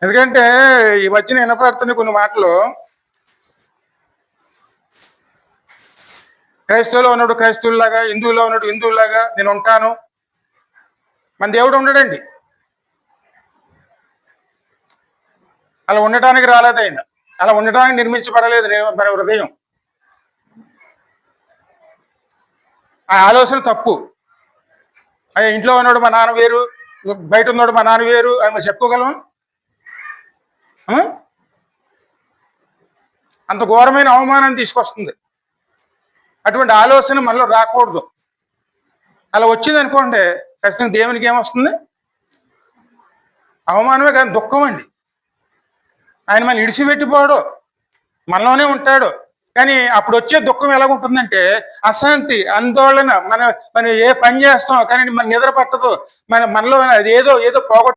ఎందుకంటే ఈ మధ్యన వినపడుతున్న కొన్ని మాటలు, క్రైస్తవులో ఉన్నాడు క్రైస్తవులాగా, హిందువులో ఉన్నాడు హిందువులాగా నేను ఉంటాను. మన దేవుడు ఉండడండి. అలా ఉండటానికి రాలేదు ఆయన. అలా ఉండటానికి నిర్మించబడలేదు మన హృదయం. ఆ ఆలోచన తప్పు. అయ్యా ఇంట్లో ఉన్నాడు మా నాన్న వేరు, బయట ఉన్నాడు మా నాన్న వేరు అని మనం చెప్పుకోగలమా? అంత ఘోరమైన అవమానాన్ని తీసుకొస్తుంది. అటువంటి ఆలోచన మనలో రాకూడదు. అలా వచ్చింది అనుకోండి, ఖచ్చితంగా దేవునికి ఏమొస్తుంది? అవమానమే కానీ దుఃఖం అండి. ఆయన మనం ఇడిచిపెట్టిపోడు, మనలోనే ఉంటాడు. కానీ అప్పుడు వచ్చే దుఃఖం ఎలాగుంటుందంటే అశాంతి, ఆందోళన. మనం ఏ పని చేస్తాం కానీ మన నిద్ర పట్టదు, మనలో అది ఏదో పోగొట్టు